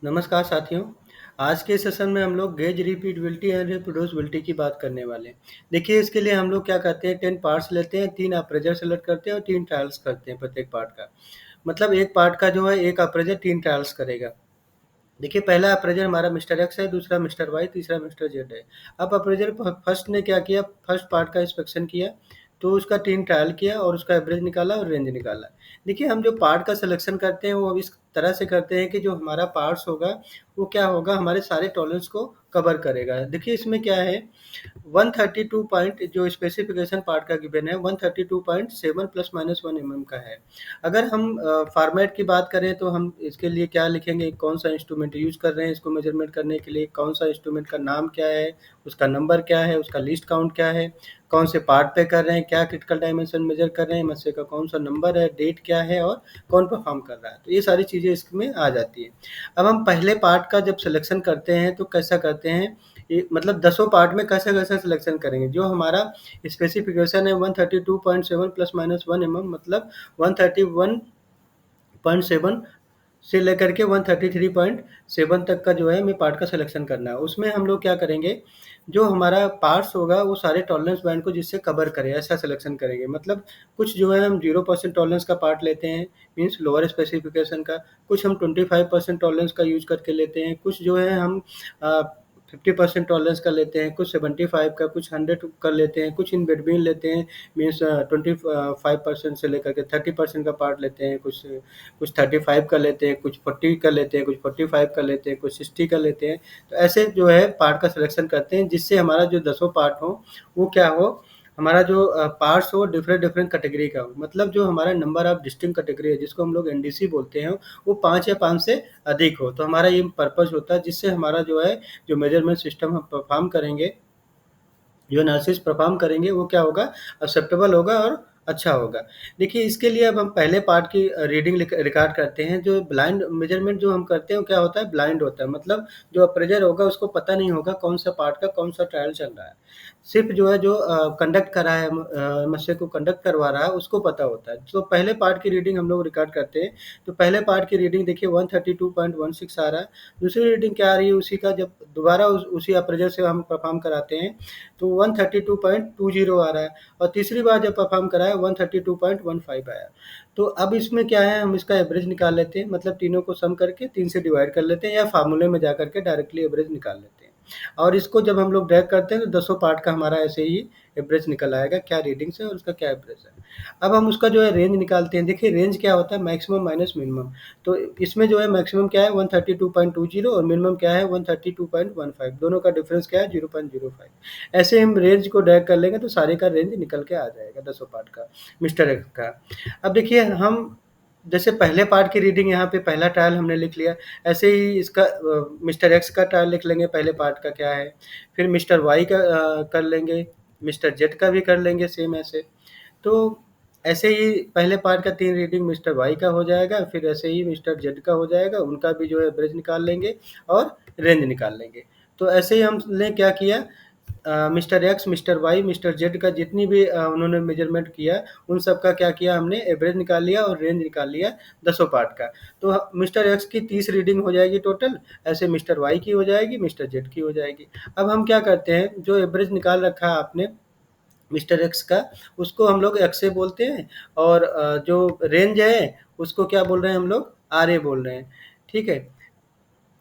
नमस्कार साथियों। आज के सेशन में हम लोग गेज रिपीटेबिलिटी एंड रिप्रोड्यूसिबिलिटी की बात करने वाले हैं। देखिए इसके लिए हम लोग क्या करते हैं 10 पार्ट्स लेते हैं, 3 अप्रेजर सेलेक्ट करते हैं और 3 ट्रायल्स करते हैं प्रत्येक पार्ट का। मतलब एक पार्ट का जो है एक अप्रेजर 3 ट्रायल्स करेगा। देखिए पहला अप्रेजर हमारा मिस्टर एक्स है, दूसरा मिस्टर वाई, तीसरा मिस्टर जेड है। अब अप्रेजर फर्स्ट ने क्या किया, फर्स्ट पार्ट का इंस्पेक्शन किया, तो उसका 3 ट्रायल किया और उसका एवरेज निकाला और रेंज निकाला। देखिए हम जो पार्ट का सिलेक्शन करते हैं वो इस तरह से करते हैं कि जो हमारा पार्ट्स होगा वो क्या होगा, हमारे सारे टॉलरेंस को कवर करेगा। देखिए इसमें क्या है, 132 पॉइंट जो स्पेसिफिकेशन पार्ट का गिवन है 132.7 प्लस माइनस 1 का है। अगर हम फॉर्मेट की बात करें तो हम इसके लिए क्या लिखेंगे, कौन सा इंस्ट्रूमेंट यूज कर रहे हैं इसको मेजरमेंट करने के लिए, कौन सा इंस्ट्रूमेंट का नाम क्या है, उसका नंबर क्या है, उसका लिस्ट काउंट क्या है, कौन से पार्ट पे कर रहे हैं, क्या क्रिटिकल डायमेंशन मेजर कर रहे हैं, मस्से का कौन सा नंबर है, डेट क्या है और कौन परफॉर्म कर रहा है। तो ये सारी चीज़ें इसमें आ जाती है। अब हम पहले पार्ट का जब सिलेक्शन करते हैं तो कैसा करते हैं, मतलब दसों पार्ट में कैसे कैसे सिलेक्शन करेंगे। जो हमारा स्पेसिफिकेशन है 132.7 प्लस माइनस 1 मतलब 131.7 से लेकर के 133.7 तक का जो है हमें पार्ट का सिलेक्शन करना है। उसमें हम लोग क्या करेंगे, जो हमारा पार्ट्स होगा वो सारे टॉलरेंस बैंड को जिससे कवर करे ऐसा सिलेक्शन करेंगे। मतलब कुछ जो है हम 0% टॉलरेंस का पार्ट लेते हैं, मीन्स लोअर स्पेसिफिकेशन का, कुछ हम 25% टॉलरेंस का यूज करके लेते हैं, कुछ जो है हम 50% टॉलरेंस का लेते हैं, कुछ 75 का, कुछ 100 का लेते हैं, कुछ इन बिटवीन लेते हैं, मीन्स 25% से लेकर के 30% का पार्ट लेते हैं, कुछ कुछ 35 का लेते हैं, कुछ 40 का लेते हैं, कुछ 45 का लेते हैं, कुछ 60 का लेते हैं। तो ऐसे जो है पार्ट का सिलेक्शन करते हैं जिससे हमारा जो दसों पार्ट हो वो क्या हो, हमारा जो पार्ट्स हो डिफरेंट डिफरेंट कैटेगरी का हो। मतलब जो हमारा नंबर ऑफ डिस्टिंक्ट कैटेगरी है जिसको हम लोग एनडीसी बोलते हैं वो 5 या 5 से अधिक हो। तो हमारा ये पर्पस होता है जिससे हमारा जो है जो मेजरमेंट सिस्टम हम परफॉर्म करेंगे, जो एनालिसिस परफॉर्म करेंगे वो क्या होगा, एक्सेप्टेबल होगा और अच्छा होगा। देखिए इसके लिए अब हम पहले पार्ट की रीडिंग रिकॉर्ड करते हैं। जो ब्लाइंड मेजरमेंट जो हम करते हैं वो क्या होता है, ब्लाइंड होता है। मतलब जो अप्रेजर होगा उसको पता नहीं होगा कौन सा पार्ट का कौन सा ट्रायल चल रहा है। सिर्फ जो है जो कंडक्ट कर रहा है, मसले को कंडक्ट करवा रहा है उसको पता होता है। तो पहले पार्ट की रीडिंग हम लोग रिकॉर्ड करते हैं। तो पहले पार्ट की रीडिंग देखिए 132.16 आ रहा है। दूसरी रीडिंग क्या आ रही है उसी का, जब दोबारा उसी अप्रेजर से हम परफॉर्म कराते हैं तो 132.20 आ रहा है, और तीसरी बार जब परफॉर्म कराया 132.15 आया। तो अब इसमें क्या है, हम इसका एवरेज निकाल लेते हैं। मतलब तीनों को सम करके 3 से डिवाइड कर लेते हैं या फार्मूले में जा करके डायरेक्टली एवरेज निकाल लेते हैं। और इसको जब हम लोग ड्रैग करते हैं तो दसों पार्ट का हमारा ऐसे ही एवरेज निकल आएगा, क्या रीडिंग्स है और उसका क्या एवरेज है। अब हम उसका जो है रेंज निकालते हैं। देखिए रेंज क्या होता है, मैक्सिमम माइनस मिनिमम। तो इसमें जो है मैक्सिमम क्या है 132.20 और मिनिमम क्या है 132.15। दोनों का डिफरेंस क्या है 0.05। ऐसे हम रेंज को ड्रैग कर लेंगे तो सारे का रेंज निकल के आ जाएगा दसों पार्ट का, मिस्टर एक्स का। अब देखिए हम जैसे पहले पार्ट की रीडिंग यहाँ पे पहला ट्रायल हमने लिख लिया, ऐसे ही इसका मिस्टर एक्स का ट्रायल लिख लेंगे पहले पार्ट का क्या है, फिर मिस्टर वाई का कर लेंगे, मिस्टर जेड का भी कर लेंगे सेम ऐसे। तो ऐसे ही पहले पार्ट का 3 रीडिंग मिस्टर वाई का हो जाएगा, फिर ऐसे ही मिस्टर जेड का हो जाएगा, उनका भी जो है एवरेज निकाल लेंगे और रेंज निकाल लेंगे। तो ऐसे ही हमने क्या किया, mister X, mister Y, mister Z का जितनी भी उन्होंने मेजरमेंट किया उन सब का क्या किया, हमने एवरेज निकाल लिया और रेंज निकाल लिया दसों पार्ट का। तो मिस्टर एक्स की 30 रीडिंग हो जाएगी टोटल, ऐसे मिस्टर वाई की हो जाएगी, मिस्टर जेड की हो जाएगी। अब हम क्या करते हैं, जो एवरेज निकाल रखा है आपने मिस्टर एक्स का उसको हम लोग एक्स ए बोलते हैं, और जो रेंज है उसको क्या बोल रहे हैं हम लोग, आर ए बोल रहे हैं। ठीक है।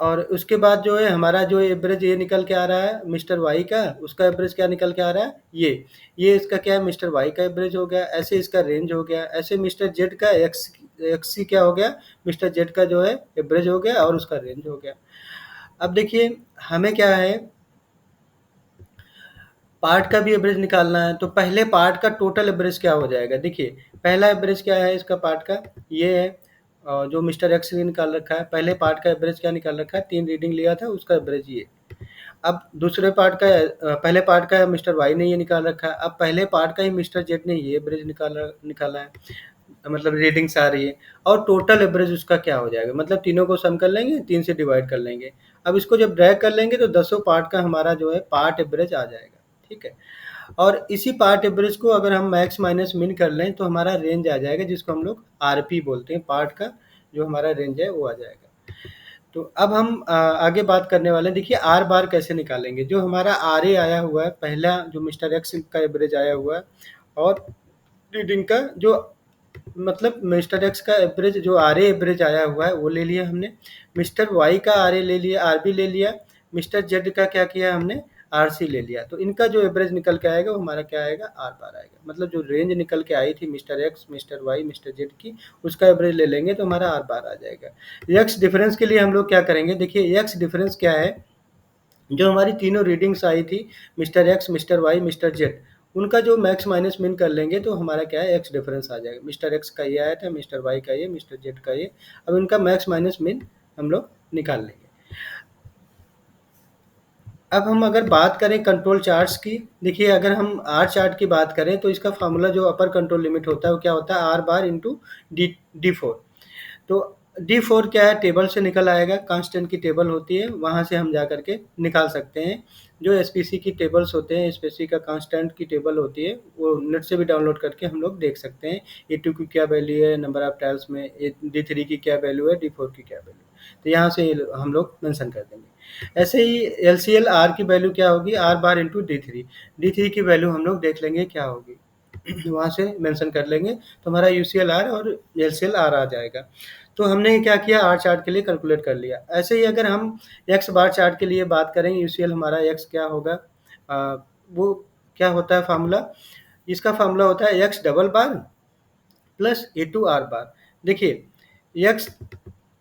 और उसके बाद जो है हमारा जो एवरेज ये निकल के आ रहा है मिस्टर वाई का, उसका एवरेज क्या निकल के आ रहा है, ये इसका क्या है मिस्टर वाई का एवरेज हो गया, ऐसे इसका रेंज हो गया। ऐसे मिस्टर जेड का एक्स एक्स सी क्या हो गया, मिस्टर जेड का जो है एवरेज हो गया और उसका रेंज हो गया। अब देखिए हमें क्या है, पार्ट का भी एवरेज निकालना है। तो पहले पार्ट का टोटल एवरेज क्या हो जाएगा, देखिए पहला एवरेज क्या है इसका पार्ट का, ये है। जो मिस्टर एक्स ने निकाल रखा है, पहले पार्ट का एवरेज क्या निकाल रखा है, 3 रीडिंग लिया था उसका एवरेज ये। अब दूसरे पार्ट का पहले पार्ट का मिस्टर वाई ने ये निकाल रखा है, अब पहले पार्ट का ही मिस्टर जेड ने ये एवरेज निकाला है, मतलब रीडिंग्स आ रही है। और टोटल एवरेज उसका क्या हो जाएगा, मतलब तीनों को सम कर लेंगे, 3 से डिवाइड कर लेंगे। अब इसको जब ड्रैग कर लेंगे तो दसों पार्ट का हमारा जो है पार्ट एवरेज आ जाएगा। ठीक है। और इसी पार्ट एवरेज को अगर हम मैक्स माइनस मिन कर लें तो हमारा रेंज आ जाएगा, जिसको हम लोग आरपी बोलते हैं। पार्ट का जो हमारा रेंज है वो आ जाएगा। तो अब हम आगे बात करने वाले हैं। देखिए आर बार कैसे निकालेंगे। जो हमारा आर ए आया हुआ है, पहला जो मिस्टर एक्स का एवरेज आया हुआ है, और रीडिंग का जो मतलब मिस्टर एक्स का एवरेज जो आर ए एवरेज आया हुआ है वो ले लिया हमने, मिस्टर वाई का आर ए ले लिया, आर बी ले लिया, मिस्टर जेड का क्या किया हमने, आर सी ले लिया। तो इनका जो एवरेज निकल के आएगा वो हमारा क्या आएगा, आर बार आएगा। मतलब जो रेंज निकल के आई थी mister X, mister Y, mister Z की, उसका एवरेज ले लेंगे तो हमारा आर बार आ जाएगा। एक्स डिफरेंस के लिए हम लोग क्या करेंगे, देखिए एक्स डिफरेंस क्या है, जो हमारी तीनों रीडिंग्स आई थी mister X, mister Y, mister Z, उनका जो मैक्स माइनस मिन कर लेंगे तो हमारा क्या है, एक्स डिफरेंस आ जाएगा। मिस्टर एक्स का ये आया था, मिस्टर वाई का ये, मिस्टर जेड का ये। अब इनका मैक्स माइनस मिन हम लोग निकाल लेंगे। अब हम अगर बात करें कंट्रोल चार्ट्स की, देखिए अगर हम आर चार्ट की बात करें तो इसका फार्मूला जो अपर कंट्रोल लिमिट होता है वो क्या होता है, R bar into D four. तो D4 क्या है, टेबल से निकल आएगा, कांस्टेंट की टेबल होती है, वहाँ से हम जा करके निकाल सकते हैं। जो एसपीसी की टेबल्स होते हैं, एसपीसी का कांस्टेंट की टेबल होती है, वो नेट से भी डाउनलोड करके हम लोग देख सकते हैं। A2 की क्या वैल्यू है नंबर ऑफ टाइल्स में, D3 की क्या वैल्यू है, D4 की क्या वैल्यू है, तो यहाँ से हम लोग मेंशन कर देंगे। ऐसे ही LCL R की वैल्यू क्या होगी, R बार इंटू D3 की वैल्यू हम लोग देख लेंगे क्या होगी, वहाँ से मेंशन कर लेंगे तो हमारा UCL R और LCL R आ जाएगा। तो हमने क्या किया, आर चार्ट के लिए कैलकुलेट कर लिया। ऐसे ही अगर हम एक्स बार चार्ट के लिए बात करें, यूसीएल हमारा एक्स क्या होगा, वो क्या होता है फार्मूला, इसका फार्मूला होता है x double bar plus A2 are बार। देखिए एक्स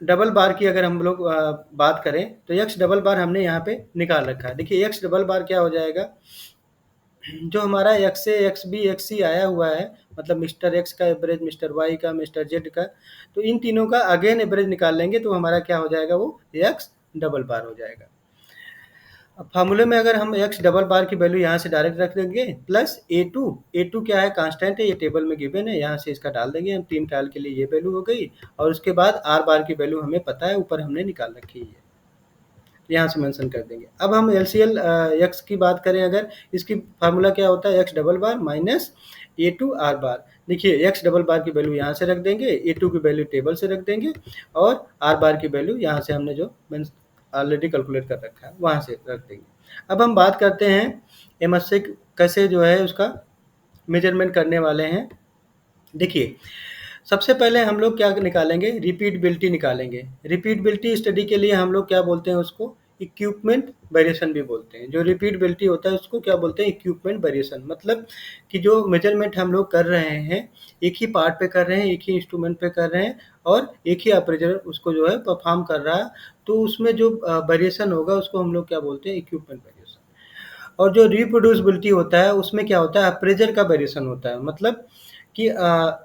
डबल बार की अगर हम लोग बात करें तो एक्स डबल बार हमने यहाँ पे निकाल रखा है। देखिए एक्स डबल बार क्या हो जाएगा, जो हमारा एक्स ए, एक्स बी, एक्स सी आया हुआ है, मतलब मिस्टर एक्स का एवरेज, मिस्टर वाई का, मिस्टर जेड का, तो इन तीनों का अगेन एवरेज निकाल लेंगे तो हमारा क्या हो जाएगा, वो एक्स डबल बार हो जाएगा। अब फार्मूले में अगर हम एक्स डबल बार की वैल्यू यहाँ से डायरेक्ट रख देंगे, प्लस ए टू क्या है, कांस्टेंट है, ये टेबल में गिवन है, यहाँ से इसका डाल देंगे हम, 3 ट्रायल के लिए ये वैल्यू हो गई, और उसके बाद आर बार की वैल्यू हमें पता है, ऊपर हमने निकाल रखी है, यहाँ से मेंशन कर देंगे। अब हम LCL एक्स की बात करें अगर, इसकी फार्मूला क्या होता है, x double bar minus A2 are बार। देखिए एक्स डबल बार की वैल्यू यहाँ से रख देंगे, A2 की वैल्यू टेबल से रख देंगे, और आर बार की वैल्यू यहाँ से हमने जो ऑलरेडी कैलकुलेट कर रखा है वहाँ से रख देंगे। अब हम बात करते हैं एमएससी कैसे जो है उसका मेजरमेंट करने वाले हैं। देखिए सबसे पहले हम लोग क्या निकालेंगे, रिपीटेबिलिटी निकालेंगे। रिपीटेबिलिटी स्टडी के लिए हम लोग क्या बोलते हैं उसको, इक्विपमेंट वेरिएशन भी बोलते हैं। जो रिपीटेबिलिटी होता है उसको क्या बोलते हैं, इक्विपमेंट वेरिएशन। मतलब कि जो मेजरमेंट हम लोग कर रहे हैं, एक ही पार्ट पे कर रहे हैं, एक ही इंस्ट्रूमेंट पे कर रहे हैं, और एक ही ऑपरेटर उसको जो है परफॉर्म कर रहा है, तो उसमें जो वेरिएशन होगा उसको हम लोग क्या बोलते हैं, इक्विपमेंट वेरिएशन। और जो रिप्रोड्यूसिबिलिटी होता है उसमें क्या होता है, अप्रेजर का वेरिएशन होता है। मतलब कि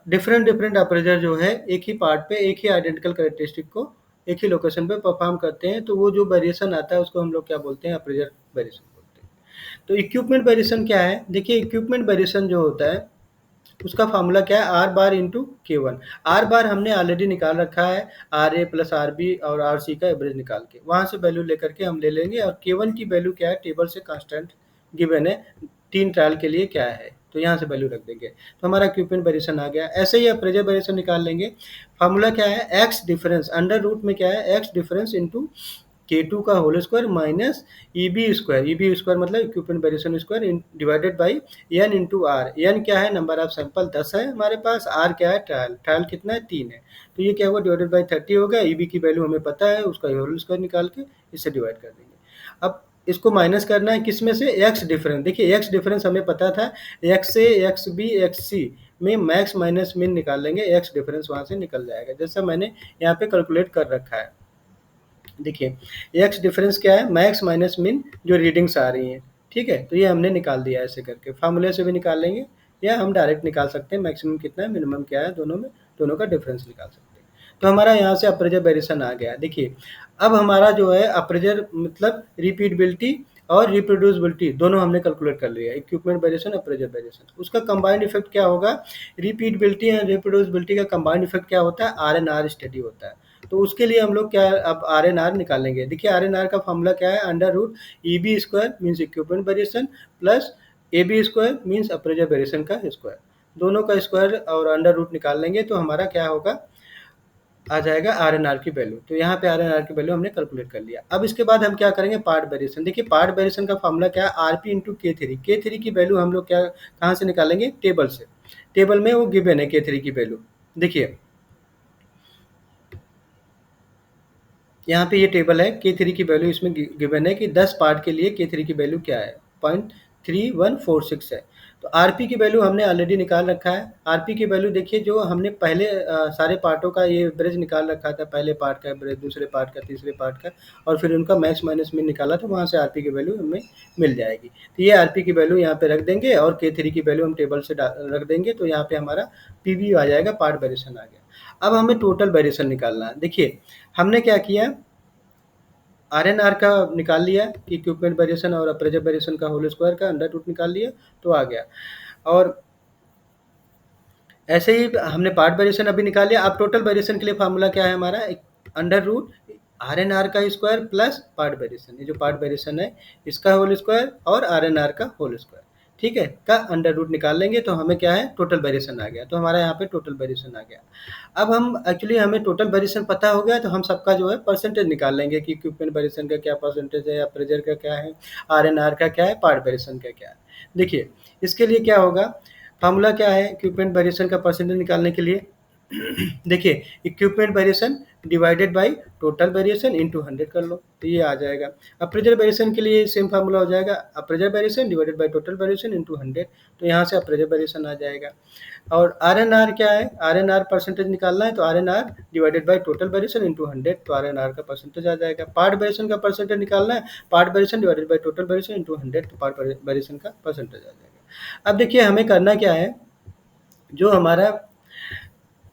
डिफरेंट डिफरेंट अप्रेजर जो है एक ही पार्ट पे एक ही आइडेंटिकल कैरेक्टरिस्टिक को एक ही लोकेशन पे परफॉर्म करते हैं, तो वो जो वेरिएशन आता है उसको हम लोग क्या बोलते हैं, अप्रेजर वेरिएशन बोलते हैं। तो इक्विपमेंट वेरिएशन क्या है, देखिए इक्विपमेंट वेरिएशन जो होता है उसका फार्मूला क्या है, R bar into K1। R bar हमने ऑलरेडी निकाल रखा है, R A plus R B और आर सी का एवरेज निकाल के वहाँ से वैल्यू लेकर के हम ले लेंगे, और K1 की वैल्यू क्या है, टेबल से कांस्टेंट गिवन है, 3 ट्रायल के लिए क्या है, तो यहाँ से वैल्यू रख देंगे, तो हमारा इक्विपमेंट वेरिएशन आ गया। ऐसे ही अप्रेजर वेरिएशन निकाल लेंगे। फार्मूला क्या है, एक्स डिफरेंस अंडर रूट में क्या है, एक्स डिफरेंस इंटू K2 का whole square minus EB square मतलब equipment variation square divided by n into r. N क्या है, नंबर ऑफ सैंपल 10 है हमारे पास, आर क्या है, ट्रायल कितना है, 3 है, तो ये क्या होगा, डिवाइडेड बाई 30 होगा। EB की वैल्यू हमें पता है, उसका होल स्क्वायर निकाल के इससे डिवाइड कर देंगे। अब इसको माइनस करना है किस में से, एक्स डिफरेंस। देखिए एक्स डिफरेंस हमें पता था, एक्स ए, एक्स बी, एक्स सी में मैक्स माइनस मिन निकाल लेंगे, एक्स डिफरेंस वहाँ से निकल जाएगा, जैसा मैंने यहाँ पे कैलकुलेट कर रखा है। देखिए एक्स डिफरेंस क्या है, मैक्स माइनस मिन जो रीडिंग्स आ रही हैं, ठीक है, तो ये हमने निकाल दिया ऐसे करके। फार्मूले से भी निकाल लेंगे या हम डायरेक्ट निकाल सकते हैं, मैक्सिमम कितना है, मिनिमम क्या है, दोनों में दोनों का डिफरेंस निकाल सकते हैं। तो हमारा यहाँ से अप्रेजर वेरिएशन आ गया। देखिए अब हमारा जो है अप्रेजर मतलब रिपीटेबिलिटी और रिप्रोड्यूसिबिलिटी दोनों हमने कैलकुलेट कर लिया, इक्विपमेंट वेरिएशन, अप्रेजर वेरिएशन। उसका कंबाइंड इफेक्ट क्या होगा, रिपीटेबिलिटी एंड रिप्रोड्यूसिबिलिटी का कंबाइंड इफेक्ट क्या होता है, RNR स्टडी होता है। तो उसके लिए हम लोग क्या अब RNR निकालेंगे। देखिए RNR का फॉर्मूला क्या है, under root EB square means equipment variation plus AB square means appraiser variation का स्क्वायर, दोनों का स्क्वायर और अंडर रूट निकाल लेंगे तो हमारा क्या होगा, आ जाएगा आरएनआर की वैल्यू। तो यहाँ पे आरएनआर की वैल्यू हमने कैलकुलेट कर लिया। अब इसके बाद हम क्या करेंगे, पार्ट वेरिएशन। देखिए पार्ट वेरिएशन का फॉर्मूला क्या है, आरपी इंटू के3। के3 की वैल्यू हम लोग क्या कहाँ से निकालेंगे, टेबल से। टेबल में वो गिवन है के3 की वैल्यू। देखिए यहाँ पे ये टेबल है, के3 की वैल्यू इसमें गिवन है कि 10 पार्ट के लिए के3 की वैल्यू क्या है, 0.3146 है। तो आरपी की वैल्यू हमने ऑलरेडी निकाल रखा है। आरपी की वैल्यू देखिए, जो हमने पहले सारे पार्टों का ये एवरेज निकाल रखा था, पहले पार्ट का एवरेज, दूसरे पार्ट का, तीसरे पार्ट का, और फिर उनका मैक्स माइनस में निकाला था, वहाँ से आरपी की वैल्यू हमें मिल जाएगी। तो ये आरपी की वैल्यू यहाँ पे रख देंगे और के3 की वैल्यू हम टेबल से रख देंगे, तो यहाँ पे हमारा पीवी आ जाएगा, पार्ट वेरिएशन आ गया। अब हमें टोटल वेरिएशन निकालना है। देखिए हमने क्या किया, आरएनआर का निकाल लिया कि इक्विपमेंट वेरिएशन और अप्रेजर वेरिएशन का होल स्क्वायर का अंडर रूट निकाल लिया, तो आ गया। और ऐसे ही हमने पार्ट वेरिएशन अभी निकाल लिया। अब टोटल वेरिएशन के लिए फार्मूला क्या है हमारा, अंडर रूट आरएनआर का स्क्वायर प्लस पार्ट वेरिएशन। ये जो पार्ट वेरिएशन है इसका होल स्क्वायर और आरएनआर का होल स्क्वायर, ठीक है, का अंडर रूट निकाल लेंगे, तो हमें क्या है, टोटल वेरिएशन आ गया। तो हमारा यहाँ पे टोटल वेरिएशन आ गया। अब हम एक्चुअली हमें टोटल वेरिएशन पता हो गया, तो हम सबका जो है परसेंटेज निकाल लेंगे कि इक्विपमेंट वेरिएशन का क्या परसेंटेज है, या प्रेजर का क्या है, आरएनआर का क्या है, पार्ट वेरिएशन का क्या है। देखिए इसके लिए क्या होगा, फार्मूला क्या है इक्विपमेंट वेरिएशन का परसेंटेज निकालने के लिए। देखिए equipment variation divided by total variation into 100 कर लो, तो ये आ जाएगा। अप्रेजर वेरिएशन के लिए सेम फार्मूला हो जाएगा, appraisal variation divided by total variation into 100, तो यहाँ से अप्रेजर वेरिएशन आ जाएगा। और आरएनआर क्या है, आरएनआर परसेंटेज निकालना है, तो RNR divided by total variation into 100, तो आरएनआर का परसेंटेज आ जाएगा। पार्ट वेरिएशन का परसेंटेज निकालना है, part variation divided by total variation into 100, तो पार्ट वेरिएशन का परसेंटेज आ जाएगा। अब देखिए हमें करना क्या है, जो हमारा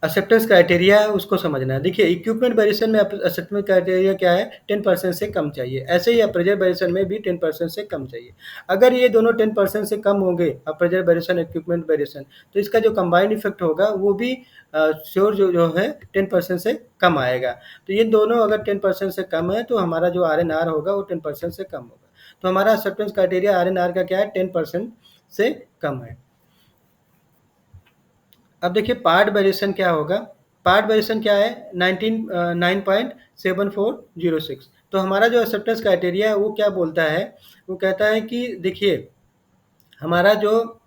एक्सेप्टेंस क्राइटेरिया है उसको समझना है। देखिए इक्विपमेंट वेरिएशन में एक्सेप्टेंस क्राइटेरिया क्या है, 10% से कम चाहिए। ऐसे ही अप्रेजर वेरिएशन में भी 10% से कम चाहिए। अगर ये दोनों 10% से कम होंगे, अप्रेजर वेरिएशन, इक्विपमेंट वेरिएशन, तो इसका जो कंबाइंड इफेक्ट होगा वो भी श्योर जो है 10% से कम आएगा। तो ये दोनों अगर 10% से कम है, तो हमारा जो आरएनआर होगा वो 10% से कम होगा। तो हमारा एक्सेप्टेंस क्राइटेरिया आरएनआर का क्या है, 10% से कम है। अब देखिए पार्ट वेरिएशन क्या होगा, पार्ट वेरिएशन क्या है, 9.7406। तो हमारा जो एक्सेप्टेंस क्राइटेरिया है वो क्या बोलता है, वो कहता है कि देखिए हमारा जो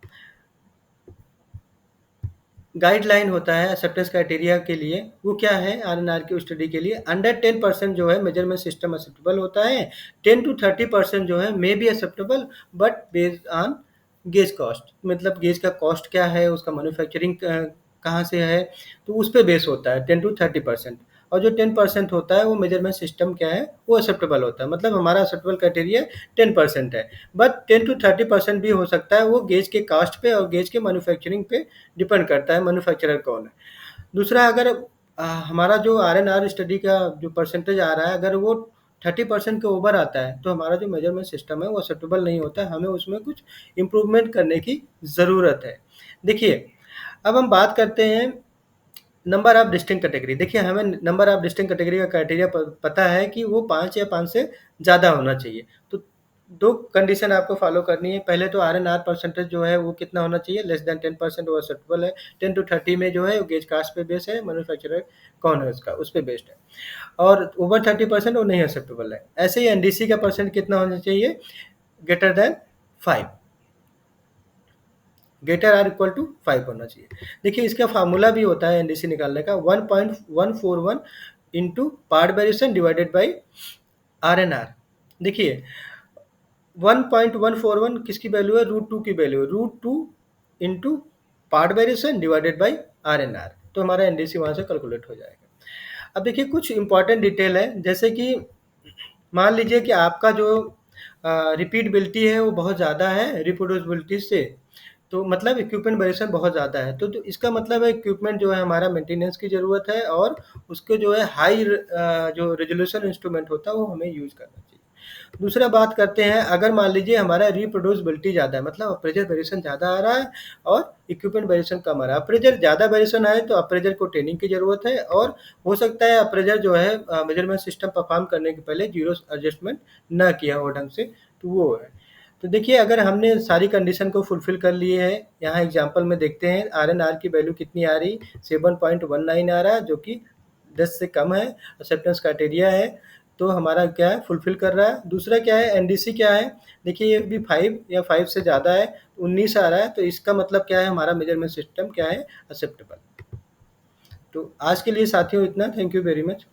गाइडलाइन होता है एक्सेप्टेंस क्राइटेरिया के लिए, वो क्या है, आरएनआर की स्टडी के लिए अंडर 10% जो है मेजरमेंट सिस्टम एक्सेप्टेबल होता है, 10 to 30% जो है may be acceptable but based on gauge cost. मतलब गेज का कॉस्ट क्या है, उसका मैन्युफैक्चरिंग कहाँ से है, तो उस पर बेस होता है 10 to 30%। और जो 10% होता है वो मेजरमेंट सिस्टम क्या है, वो एक्सेप्टेबल होता है। मतलब हमारा एक्सेप्टेबल क्राइटेरिया 10% है, बट 10 to 30% भी हो सकता है, वो गेज के कास्ट पे और गेज के मैन्युफैक्चरिंग पे डिपेंड करता है, मैन्युफैक्चरर कौन है। दूसरा, अगर हमारा जो आरएनआर स्टडी का जो परसेंटेज आ रहा है, अगर वो 30% के ओवर आता है, तो हमारा जो मेजरमेंट सिस्टम है वो एक्सेप्टेबल नहीं होता है, हमें उसमें कुछ इम्प्रूवमेंट करने की ज़रूरत है। देखिए अब हम बात करते हैं नंबर ऑफ डिस्टिंक्ट कैटेगरी। देखिए हमें नंबर ऑफ डिस्टिंक्ट कैटेगरी का क्राइटेरिया पता है कि वो 5 या 5 से ज़्यादा होना चाहिए। तो 2 कंडीशन आपको फॉलो करनी है। पहले तो आरएनआर परसेंटेज जो है वो कितना होना चाहिए, लेस देन 10%, वो एक्सेप्टेबल है। 10 to 30 में जो है गेज कास्ट पे बेस है, मैन्युफैक्चरर कौन है उसका, उस पे बेस्ड है। और ओवर 30% वो नहीं एक्सेप्टेबल है। ऐसे ही एनडीसी का परसेंट कितना होना चाहिए, greater than 5, greater or equal to 5 होना चाहिए। देखिए इसका फार्मूला भी होता है एनडीसी निकालने का, 1.141 into part variation divided by RNR. देखिए 1.141 किसकी वैल्यू है, √2 की वैल्यू है, √2 into part variation divided by RNR, तो हमारा एनडीसी वहाँ से कैलकुलेट हो जाएगा। अब देखिए कुछ इंपॉर्टेंट डिटेल है, जैसे कि मान लीजिए कि आपका जो रिपीटेबिलिटी है वो बहुत ज़्यादा है रिप्रोड्यूसिबिलिटी से, तो मतलब इक्विपमेंट वेरिएशन बहुत ज़्यादा है, तो इसका मतलब है इक्विपमेंट जो है हमारा मेंटेनेंस की ज़रूरत है, और उसके जो है हाई जो रेजोल्यूशन इंस्ट्रूमेंट होता है वो हमें यूज़ करना चाहिए। दूसरा बात करते हैं, अगर मान लीजिए हमारा रिप्रोड्यूसिबिलिटी ज़्यादा है, मतलब अप्रेजर वेरिएशन ज़्यादा आ रहा है और इक्विपमेंट वेरिएशन कम आ रहा है। अप्रेजर ज़्यादा वेरिएशन आए तो अप्रेजर को ट्रेनिंग की ज़रूरत है, और हो सकता है अप्रेजर जो है मेजरमेंट सिस्टम परफॉर्म करने के पहले जीरो एडजस्टमेंट ना किया हो ढंग से, तो वो है। तो देखिए अगर हमने सारी कंडीशन को फुलफिल कर लिए हैं, यहाँ एग्जांपल में देखते हैं आरएनआर की वैल्यू कितनी आ रही, 7.19 आ रहा है, जो कि 10 से कम है, एक्सेप्टेंस क्राइटेरिया है, तो हमारा क्या है, फुलफिल कर रहा है। दूसरा क्या है, एनडीसी क्या है, देखिए ये भी 5 या 5 से ज़्यादा है, 19 आ रहा है, तो इसका मतलब क्या है, हमारा मेजरमेंट सिस्टम क्या है, एक्सेप्टेबल। तो आज के लिए साथियों इतना, थैंक यू वेरी मच।